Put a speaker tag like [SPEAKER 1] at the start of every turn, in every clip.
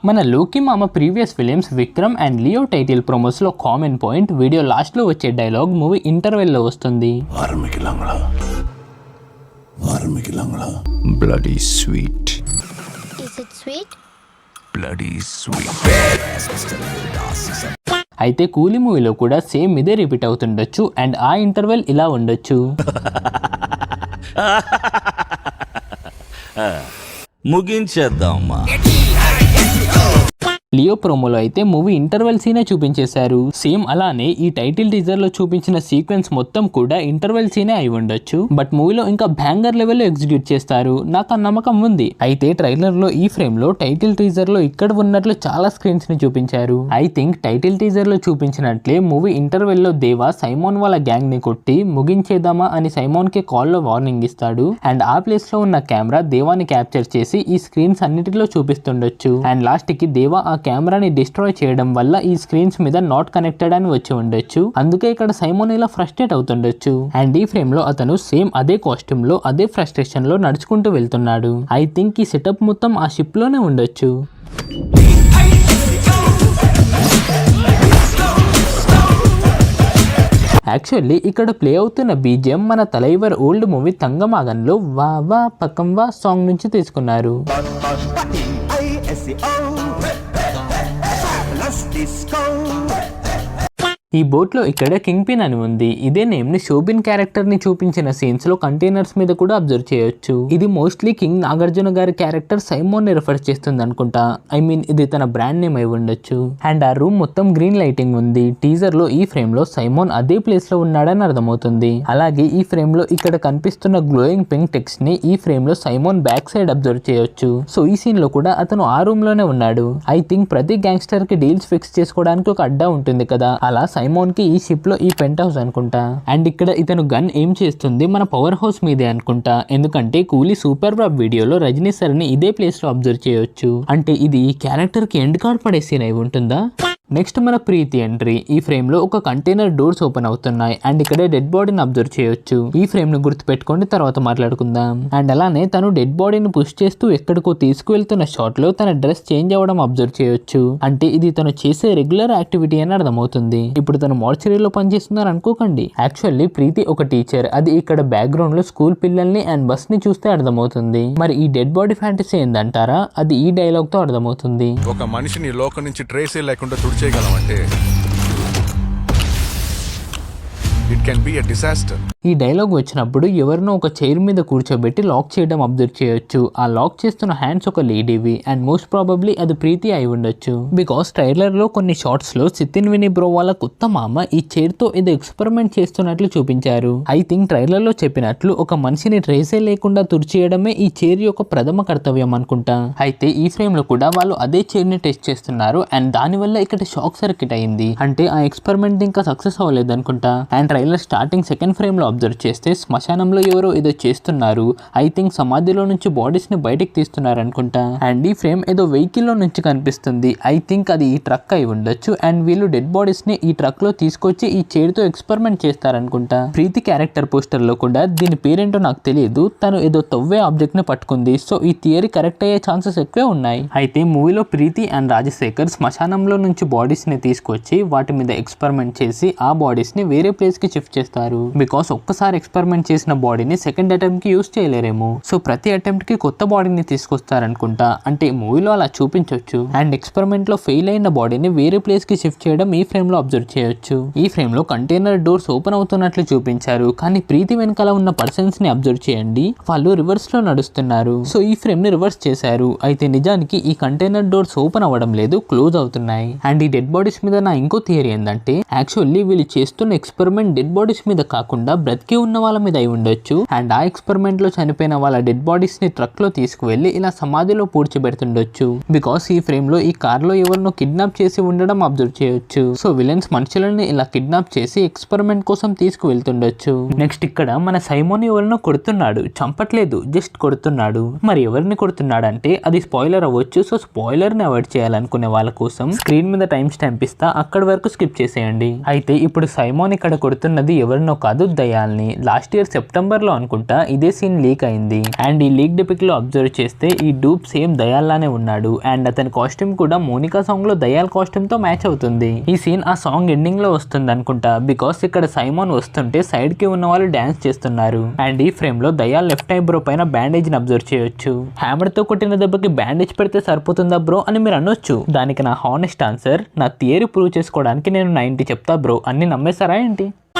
[SPEAKER 1] మన లోకి మామ previous films Vikram and Leo title promos లో కామన్ పాయింట్ వీడియో లాస్ట్ లో వచ్చే డైలాగ్ మూవీ ఇంటర్వెల్ లో వస్తుంది.
[SPEAKER 2] Bloody sweet.
[SPEAKER 3] Is it sweet?
[SPEAKER 2] Bloody sweet.
[SPEAKER 1] అయితే కూలీ మూవీలో కూడా సేమ్ ఇదే రిపీట్ అవుతుండొచ్చు అండ్ ఆ ఇంటర్వెల్ ఇలా ఉండొచ్చు.
[SPEAKER 2] ముగించేద్దామా.
[SPEAKER 1] లియో ప్రోమోలో అయితే మూవీ ఇంటర్వెల్ సీనే చూపించేశారు. సేమ్ అలానే ఈ టైటిల్ టీజర్ లో చూపించిన సీక్వెన్స్ మొత్తం కూడా ఇంటర్వెల్ సీనే అయి ఉండొచ్చు. బట్ మూవీలో ఇంకా బ్యాంగర్ లెవెల్ లో ఎగ్జిక్యూట్ చేస్తారు, నాకు ఆ నమ్మకం ఉంది. అయితే ట్రైలర్ లో ఈ ఫ్రేమ్ లో టైటిల్ టీజర్ లో ఇక్కడ ఉన్నట్లు చాలా స్క్రీన్స్ ని చూపించారు. ఐ థింక్ టైటిల్ టీజర్ లో చూపించినట్లే మూవీ ఇంటర్వెల్ లో దేవా సైమోన్ వాళ్ళ గ్యాంగ్ ని కొట్టి ముగించేద్దామా అని సైమోన్ కి కాల్ లో వార్నింగ్ ఇస్తాడు. అండ్ ఆ ప్లేస్ లో ఉన్న కెమెరా దేవాని క్యాప్చర్ చేసి ఈ స్క్రీన్స్ అన్నిటిలో చూపిస్తుండొచ్చు. అండ్ లాస్ట్ కి దేవా ఆ కెమెరాని డిస్ట్రాయ్ చేయడం వల్ల ఈ స్క్రీన్స్ మీద నాట్ కనెక్టెడ్ అని వచ్చి ఉండొచ్చు. అందుకే ఇక్కడ సైమోన్ ఇలా ఫ్రస్ట్రేట్ అవుతుండొచ్చు. అండ్ ఈ ఫ్రేమ్ లో అతను సేమ్ అదే కాస్ట్యూమ్ లో అదే ఫ్రస్ట్రేషన్ లో నడుచుకుంటూ వెళ్తున్నాడు. ఐ థింక్ ఈ సెటప్ మొత్తం ఆ షిప్ లోనే ఉండొచ్చు. యాక్చువల్లీ ఇక్కడ ప్లే అవుతున్న బీజిఎం మన తలైవర్ ఓల్డ్ మూవీ తంగమాగన్లో వా వా పకం వా సాంగ్ నుంచి తీసుకున్నారు. ఈ బోట్ లో ఇక్కడ కింగ్ పిన్ అని ఉంది. ఇదే నేమ్ ని షోబిన్ క్యారెక్టర్ ని చూపించిన సీన్స్ లో కంటైనర్స్ మీద కూడా అబ్జర్వ్ చేయొచ్చు. ఇది మోస్ట్లీ కింగ్ నాగార్జున గారి క్యారెక్టర్ సైమోన్ ని రిఫర్ చేస్తుంది అనుకుంటా. ఐ మీన్ ఇది తన బ్రాండ్ నేమ్ అయి ఉండొచ్చు. అండ్ ఆ రూమ్ మొత్తం గ్రీన్ లైటింగ్ ఉంది. టీజర్ లో ఈ ఫ్రేమ్ లో సైమోన్ అదే ప్లేస్ లో ఉన్నాడని అర్థమవుతుంది. అలాగే ఈ ఫ్రేమ్ లో ఇక్కడ కనిపిస్తున్న గ్లోయింగ్ పింక్ టెక్స్ట్ ని ఈ ఫ్రేమ్ లో సైమోన్ బ్యాక్ సైడ్ అబ్జర్వ్ చేయొచ్చు. సో ఈ సీన్ లో కూడా అతను ఆ రూమ్ లోనే ఉన్నాడు. ఐ థింక్ ప్రతి గ్యాంగ్స్టర్ కి డీల్స్ ఫిక్స్ చేసుకోవడానికి ఒక అడ్డా ఉంటుంది కదా, అలా సైమోన్ కి ఈ షిప్ లో ఈ పెంట్ హౌస్ అనుకుంటా. అండ్ ఇక్కడ ఇతను గన్ ఏం చేస్తుంది మన పవర్ హౌస్ మీదే అనుకుంటా. ఎందుకంటే కూలీ సూపర్ బాబ్ వీడియోలో రజనీ సార్ ని ఇదే ప్లేస్ లో అబ్జర్వ్ చేయొచ్చు. అంటే ఇది ఈ క్యారెక్టర్ కి ఎండ్ కార్డ్ పడే సీన్ అయి ఉంటుందా. నెక్స్ట్ మన ప్రీతి ఎంట్రీ. ఈ ఫ్రేమ్ లో ఒక కంటైనర్ డోర్స్ ఓపెన్ అవుతున్నాయి అండ్ ఇక్కడ డెడ్ బాడీని అబ్జర్వ్ చేయొచ్చు. ఈ ఫ్రేమ్ ను గుర్తు పెట్టుకోండి, తర్వాత మాట్లాడుకుందాం. అండ్ అలానే తను డెడ్ బాడీని పుష్ చేస్తూ ఎక్కడికో తీసుకువెళ్తున్న షాట్ లో తన డ్రెస్ చేంజ్ అవ్వడం అబ్జర్వ్ చేయొచ్చు. అంటే ఇది తను చేసే రెగ్యులర్ యాక్టివిటీ అని అర్థమవుతుంది. ఇప్పుడు తను మార్చరీలో పనిచేస్తున్నారు అనుకోకండి. యాక్చువల్లీ ప్రీతి ఒక టీచర్. అది ఇక్కడ బ్యాక్గ్రౌండ్ లో స్కూల్ పిల్లల్ని అండ్ బస్ ని చూస్తే అర్థమవుతుంది. మరి ఈ డెడ్ బాడీ ఫ్యాంటసీ ఏందంటారా, అది ఈ డైలాగ్ తో అర్థమవుతుంది.
[SPEAKER 4] ఒక మనిషిని లోకం నుంచి ట్రేసే లేకుండా చేయగలమంటే it can be a disaster.
[SPEAKER 1] ఈ డైలాగ్ వచ్చినప్పుడు ఎవరినో ఒక చైర్ మీద కూర్చోబెట్టి లాక్ చేయడం అబ్జర్వ్ చేయొచ్చు. ఆ లాక్ చేస్తున్న హ్యాండ్స్ ఒక లేడీవి అండ్ మోస్ట్ ప్రాబబ్లీ అది ప్రీతి అయి ఉండొచ్చు. బికాస్ ట్రైలర్ లో కొన్ని షార్ట్స్ లో సితిన్ విని బ్రో వాళ్ళ కొత్త మామ ఈ చైర్ తో ఏదో ఎక్స్పెరిమెంట్ చేస్తున్నట్లు చూపించారు. ఐ థింక్ ట్రైలర్ లో చెప్పినట్లు ఒక మనిషిని ట్రేసే లేకుండా తుడిచేయడమే ఈ చైర్ యొక్క ప్రథమ కర్తవ్యం అనుకుంటా. అయితే ఈ ఫ్రేమ్ లో కూడా వాళ్ళు అదే చైర్ ని టెస్ట్ చేస్తున్నారు అండ్ దాని వల్ల ఇక్కడ షాక్ సర్క్యూట్ అయింది. అంటే ఆ ఎక్స్పెరిమెంట్ ఇంకా సక్సెస్ అవ్వలేదు అనుకుంటా. And trailer starting second frame లో అబ్జర్వ్ చేస్తే శ్మశానంలో ఎవరో ఏదో చేస్తున్నారు. ఐ థింక్ సమాధిలో నుంచి బాడీస్ ని బయటకు తీస్తున్నారు అనుకుంటా. అండ్ ఈ ఫ్రేమ్ ఏదో వెహికల్ లో నుంచి కనిపిస్తుంది. ఐ థింక్ అది ఈ ట్రక్ అయి ఉండొచ్చు అండ్ వీళ్ళు డెడ్ బాడీస్ ని ఈ ట్రక్ లో తీసుకొచ్చి ఈ చైర్ తో ఎక్స్పెరిమెంట్ చేస్తారనుకుంటా. ప్రీతి క్యారెక్టర్ పోస్టర్ లో కూడా దీని పేరేంటో నాకు తెలియదు, తను ఏదో తవ్వే ఆబ్జెక్ట్ ని పట్టుకుంది. సో ఈ థియరీ కరెక్ట్ అయ్యే ఛాన్సెస్ ఎక్కువే ఉన్నాయి. అయితే మూవీలో ప్రీతి అండ్ రాజశేఖర్ శ్మశానంలో నుంచి బాడీస్ ని తీసుకొచ్చి వాటి మీద ఎక్స్పెరిమెంట్ చేసి ఆ బాడీస్ ని వేరే ప్లేస్ కి షిఫ్ట్ చేస్తారు. బికాస్ ఒక్కసారి ఎక్స్పెరిమెంట్ చేసిన బాడీని సెకండ్ అటెంప్ట్ కి యూజ్ చేయలేరేమో. సో ప్రతి అటెంప్ట్ కి కొత్త బాడీని తీసుకొస్తారనుకుంటా. అంటే మూవీలో అలా చూపించవచ్చు. అండ్ ఎక్స్పెరిమెంట్ లో ఫెయిల్ అయిన బాడీని వేరే ప్లేస్ కి షిఫ్ట్ చేయడం ఈ ఫ్రేమ్ లో అబ్జర్వ్ చేయొచ్చు. ఈ ఫ్రేమ్ లో కంటైనర్ డోర్స్ ఓపెన్ అవుతున్నట్లు చూపించారు, కానీ ప్రీతి వెనకాల ఉన్న పర్సన్స్ ని అబ్జర్వ్ చేయండి, వాళ్ళు రివర్స్ లో నడుస్తున్నారు. సో ఈ ఫ్రేమ్ ని రివర్స్ చేశారు. అయితే నిజానికి ఈ కంటైనర్ డోర్స్ ఓపెన్ అవ్వడం లేదు, క్లోజ్ అవుతున్నాయి. అండ్ ఈ డెడ్ బాడీస్ మీద నా ఇంకో థియరీ ఏంటంటే యాక్చువల్లీ వీళ్ళు చేస్తున్న ఎక్స్పెరిమెంట్ డెడ్ బాడీస్ మీద కాకుండా బ్రతికి ఉన్న వాళ్ళ మీద అయి ఉండొచ్చు. అండ్ ఆ ఎక్స్పెరిమెంట్ లో చనిపోయిన వాళ్ళ డెడ్ బాడీస్ ని ట్రక్ లో తీసుకువెళ్లి ఇలా సమాధిలో పూడ్చిపెడుతుండొచ్చు. బికాస్ ఈ ఫ్రేమ్ లో ఈ కార్ లో ఎవరినో కిడ్నాప్ చేసి ఉండడం అబ్జర్వ్ చేయొచ్చు. సో విలన్స్ మనుషులని ఇలా కిడ్నాప్ చేసి ఎక్స్పెరిమెంట్ కోసం తీసుకువెళ్తుండొచ్చు. నెక్స్ట్ ఇక్కడ మన సైమోన్ ఎవరినో కొడుతున్నాడు, చంపట్లేదు, జస్ట్ కొడుతున్నాడు. మరి ఎవరిని కొడుతున్నాడు అంటే అది స్పాయిలర్ అవ్వచ్చు. సో స్పాయిలర్ ని అవాయిడ్ చేయాలనుకునే వాళ్ళ కోసం స్క్రీన్ మీద టైం స్టాంప్ ఇస్తా, అక్కడి వరకు స్కిప్ చేసేయండి. అయితే ఇప్పుడు సైమోన్ ఇక్కడ కొడుతున్న కొడుతున్నది ఎవరినో కాదు, దయాల్ని. లాస్ట్ ఇయర్ సెప్టెంబర్ లో అనుకుంటా ఇదే సీన్ లీక్ అయింది. అండ్ ఈ లీక్ డిపిక్ లో అబ్జర్వ్ చేస్తే ఈ డూప్ సేమ్ దయాల్లానే ఉన్నాడు. అండ్ అతని కాస్ట్యూమ్ కూడా మోనికా సాంగ్ లో దయాల్ కాస్ట్యూమ్ తో మ్యాచ్ అవుతుంది. ఈ సీన్ ఆ సాంగ్ ఎండింగ్ లో వస్తుంది అనుకుంటా, బికాస్ ఇక్కడ సైమోన్ వస్తుంటే సైడ్ కి ఉన్న వాళ్ళు డాన్స్ చేస్తున్నారు. అండ్ ఈ ఫ్రేమ్ లో దయాల్ లెఫ్ట్ ఐబ్రో పైన బ్యాండేజ్ ని అబ్జర్వ్ చేయొచ్చు. హ్యామర్ తో కొట్టిన దెబ్బకి బ్యాండేజ్ పెడితే సరిపోతుందా బ్రో అని మీరు అనొచ్చు. దానికి నా హానెస్ట్ ఆన్సర్, నా థియరీ ప్రూవ్ చేసుకోవడానికి నేను 90 చెప్తా బ్రో. అన్ని నమ్మేశారా ఏంటి?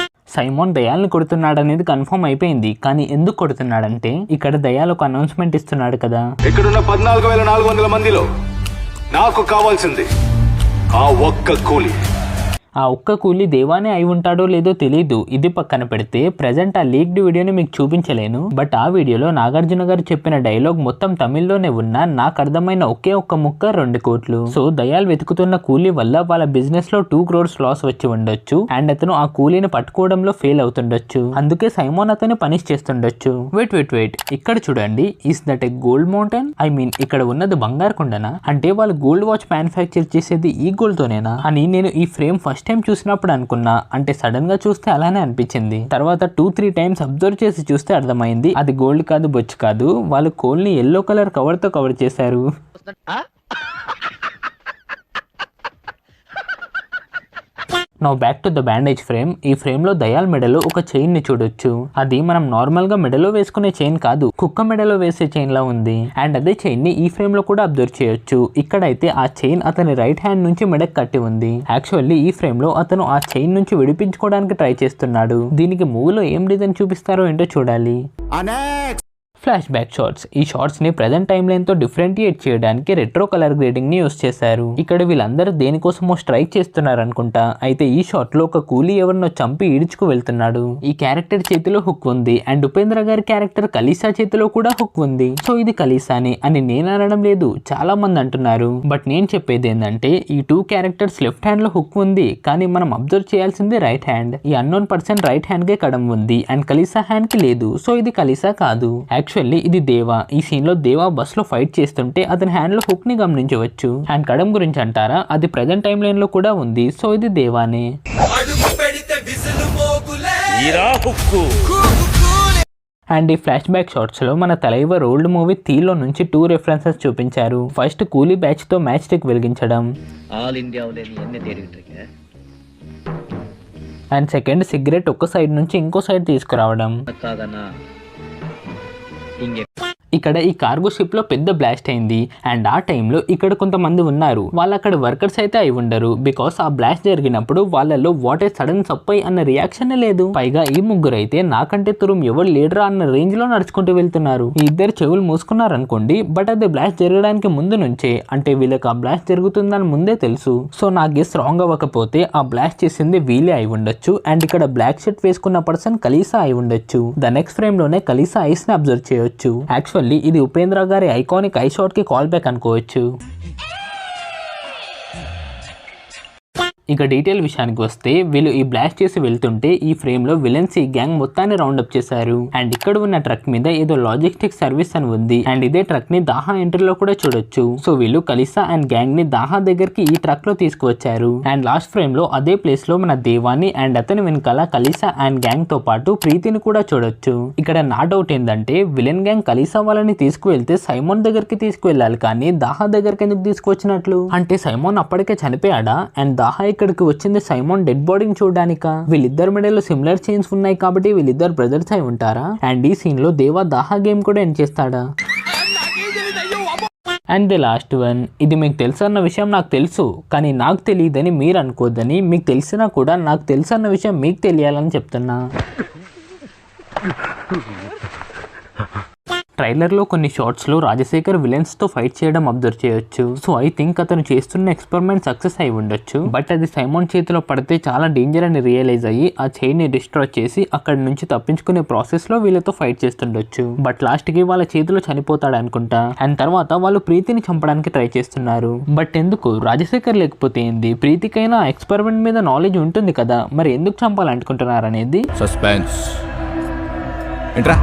[SPEAKER 1] సైమోన్ దయాల్ని కొడుతున్నాడు అనేది కన్ఫర్మ్ అయిపోయింది. కానీ ఎందుకు కొడుతున్నాడంటే ఇక్కడ దయాల్ ఒక అనౌన్స్మెంట్ ఇస్తున్నాడు కదా,
[SPEAKER 5] ఇక్కడున్న 14,400 మందిలో నాకు కావాల్సింది ఆ ఒక్క కూలి.
[SPEAKER 1] ఆ ఒక్క కూలీ దేవానే అయి ఉంటాడో లేదో తెలీదు. ఇది పక్కన పెడితే ప్రెజెంట్ ఆ లీక్డ్ వీడియోని మీకు చూపించలేను. బట్ ఆ వీడియోలో నాగార్జున గారు చెప్పిన డైలాగ్ మొత్తం తమిళ్లోనే ఉన్నా నాకు అర్థమైన ఒకే ఒక్క ముక్క 2 కోట్లు. సో దయాల్ వెతుకుతున్న కూలీ వల్ల వాళ్ళ బిజినెస్ లో 2 crores లాస్ వచ్చి ఉండొచ్చు. అండ్ అతను ఆ కూలీని పట్టుకోవడంలో ఫెయిల్ అవుతుండొచ్చు. అందుకే సైమోన్ అతన్ని పనిష్ చేస్తుండొచ్చు. వెయిట్ ఇక్కడ చూడండి, is that A gold mountain? I mean ఇక్కడ ఉన్నది బంగారు కొండనా? అంటే వాళ్ళు గోల్డ్ వాచ్ మ్యానుఫ్యాక్చర్ చేసేది ఈ గోల్డ్ తోనేనా అని నేను ఈ ఫ్రేమ్ ఫస్ట్ టైం చూసినప్పుడు అనుకున్నా. అంటే సడన్ గా చూస్తే అలానే అనిపించింది. తర్వాత 2-3 టైమ్స్ అబ్జర్వ్ చేసి చూస్తే అర్థమైంది అది గోల్డ్ కాదు, బొచ్చు కాదు. వాళ్ళు కోల్ని ఎల్లో కలర్ కవర్ తో కవర్ చేశారు. Now back to the bandage frame. ఈ ఫ్రేమ్ లో దయాల్ మెడలో ఒక చైన్ ని చూడొచ్చు. అది మనం నార్మల్ గా మెడలో వేసుకునే చైన్ కాదు, కుక్క మెడలో వేసే చైన్ లా ఉంది. అండ్ అదే చైన్ ని ఈ ఫ్రేమ్ లో కూడా అబ్జర్వ్ చేయొచ్చు. ఇక్కడైతే ఆ చైన్ అతని రైట్ హ్యాండ్ నుంచి మెడకు కట్టి ఉంది. యాక్చువల్లీ ఈ ఫ్రేమ్ లో అతను ఆ చైన్ నుంచి విడిపించుకోవడానికి ట్రై చేస్తున్నాడు. దీనికి మూవీలో ఏం రీజన్ చూపిస్తారో ఏంటో చూడాలి. Flashback shorts. ఈ షార్ట్స్ ని ప్రెజెంట్ టైమ్ లైన్ తో డిఫరెంటియేట్ చేయడానికి రెట్రో కలర్ గ్రేడింగ్ ని యూస్ చేశారు. ఇక్కడ వీళ్ళందరూ దేనికోసమో స్ట్రైక్ చేస్తున్నారు అనుకుంటా. అయితే ఈ షాట్ లో ఒక కూలీ ఎవరినో చంపి ఈడ్చుకు వెళ్తున్నాడు. ఈ క్యారెక్టర్ చేతిలో హుక్ ఉంది. అండ్ ఉపేంద్ర గారి క్యారెక్టర్ కలీసా చేతిలో కూడా హుక్ ఉంది. సో ఇది కలీసానే అని నేను అనడం లేదు, చాలా మంది అంటున్నారు. బట్ నేను చెప్పేది ఏంటంటే ఈ 2 క్యారెక్టర్స్ లెఫ్ట్ హ్యాండ్ లో హుక్ ఉంది, కానీ మనం అబ్జర్వ్ చేయాల్సింది రైట్ హ్యాండ్. ఈ అన్నోన్ పర్సన్ రైట్ హ్యాండ్ కే కడం ఉంది అండ్ కలీసా హ్యాండ్ కి లేదు. సో ఇది కలీసా కాదు. యాక్చువల్లీ ఇది దేవా. ఈ సీన్ లో దేవా బస్ లో ఫైట్ చేస్తుంటే అతని హ్యాండ్ లో హుక్ ని గమనించవచ్చు. అండ్ కడం గురించి అంటారా, అది ప్రెజెంట్ టైమ్ లైన్ లో కూడా ఉంది. సో ఇది దేవానే. అండ్ ఈ ఫ్లాష్ బ్యాక్ షార్ట్స్ లో మన తలైవర్ ఓల్డ్ మూవీ తీలో నుంచి 2 రెఫరెన్సెస్ చూపించారు. ఫస్ట్ కూలీ బ్యాచ్ తో మ్యాచ్ స్టిక్ వెలిగించడం, అండ్ సెకండ్ సిగరెట్ ఒక సైడ్ నుంచి ఇంకో సైడ్ తీసుకురావడం. ఇక్కడ ఈ కార్గో షిప్ లో పెద్ద బ్లాస్ట్ అయింది. అండ్ ఆ టైంలో ఇక్కడ కొంతమంది ఉన్నారు, వాళ్ళు అక్కడ వర్కర్స్ అయితే అయి ఉండరు. బికాస్ ఆ బ్లాస్ట్ జరిగినప్పుడు వాళ్ళలో వాట్ ఏ సడన్ సప్పై అన్న రియాక్షన్ లేదు. పైగా ఈ ముగ్గురు అయితే నాకంటే తురుం ఎవరు లీడరా అన్న రేంజ్ లో నడుచుకుంటూ వెళ్తున్నారు. ఈ ఇద్దరు చెవులు మూసుకున్నారు అనుకోండి, బట్ అది బ్లాస్ట్ జరగడానికి ముందు నుంచే, అంటే వీళ్ళకి ఆ బ్లాస్ట్ జరుగుతుందని ముందే తెలుసు. సో నా గెస్ రాంగ్ అవ్వకపోతే ఆ బ్లాస్ట్ చేసింది వీలే అయి ఉండొచ్చు. అండ్ ఇక్కడ బ్లాక్ షర్ట్ వేసుకున్న పర్సన్ కలీసా అయి ఉండొచ్చు. ద నెక్స్ట్ ఫ్రేమ్ లోనే కలీసా ఐస్ ని అబ్జర్వ్ చేయొచ్చు. యాక్చువల్లీ ఇది ఉపేంద్ర గారి ఐకానిక్ ఐ షాట్ కి కాల్ బ్యాక్ అనుకోవచ్చు. ఇక డీటెయిల్ విషయానికి వస్తే వీళ్ళు ఈ బ్లాస్ట్ చేసి వెళ్తుంటే ఈ ఫ్రేమ్ లో విలన్స్ ఈ గ్యాంగ్ మొత్తాన్ని రౌండ్ అప్ చేశారు. అండ్ ఇక్కడ ఉన్న ట్రక్ మీద ఏదో లాజిస్టిక్ సర్వీస్ అని ఉంది. అండ్ ఇదే ట్రక్ ని దాహా ఎంట్రీలో కూడా చూడొచ్చు. సో వీళ్ళు కలీసా అండ్ గ్యాంగ్ ని దాహా దగ్గరికి ఈ ట్రక్ లో తీసుకువచ్చారు. అండ్ లాస్ట్ ఫ్రేమ్ లో అదే ప్లేస్ లో మన దేవాని అండ్ అతని వెనకాల కలీసా అండ్ గ్యాంగ్ తో పాటు ప్రీతిని కూడా చూడొచ్చు. ఇక్కడ నా డౌట్ ఏంటంటే విలన్ గ్యాంగ్ కలీసా వాళ్ళని తీసుకువెళ్తే సైమోన్ దగ్గరికి తీసుకువెళ్ళాలి, కానీ దాహా దగ్గరికి ఎందుకు తీసుకువచ్చినట్లు? అంటే సైమోన్ అప్పటికే చనిపోయాడా? అండ్ దాహా ఇక్కడికి వచ్చింది సైమోన్ డెడ్ బాడీని చూడడానికా? వీళ్ళిద్దరు మెడలో సిమిలర్ చైన్స్ ఉన్నాయి కాబట్టి వీళ్ళిద్దరు బ్రదర్స్ అయి ఉంటారా? అండ్ ఈ సీన్ లో దేవా దాహా గేమ్ కూడా ఎండ్ చేస్తాడా? And the last one. ఇది మీకు తెలుసు అన్న విషయం నాకు తెలుసు, కానీ నాకు తెలియదని మీరు అనుకోద్దని. మీకు తెలిసినా కూడా నాకు తెలుసు అన్న విషయం మీకు తెలియాలని చెప్తున్నా. ట్రైలర్లో కొన్ని షార్ట్స్లో రాజశేఖర్ విలన్స్తో ఫైట్ చేయడం అబ్జర్వ్ చేయొచ్చు. సో ఐ థింక్ అతను చేస్తున్న ఎక్స్పెరిమెంట్ సక్సెస్ అయి ఉండొచ్చు. బట్ అది సైమోన్ చేతిలో పడితే చాలా డేంజర్ అని రియలైజ్ అయ్యి ఆ చైన్ని డిస్ట్రాయ్ చేసి అక్కడి నుంచి తప్పించుకునే ప్రాసెస్లో వీళ్ళతో ఫైట్ చేస్తుండొచ్చు. బట్ లాస్ట్కి వాళ్ళ చేతిలో చనిపోతాడు అనుకుంటా. అండ్ తర్వాత వాళ్ళు ప్రీతిని చంపడానికి ట్రై చేస్తున్నారు. బట్ ఎందుకు? రాజశేఖర్ లేకపోతే ఏంది? ప్రీతికైనా ఎక్స్పెరిమెంట్ మీద నాలెడ్జ్ ఉంటుంది కదా, మరి ఎందుకు చంపాలనుకుంటున్నారు అనేది
[SPEAKER 2] సస్పెన్స్. ఏంట్రా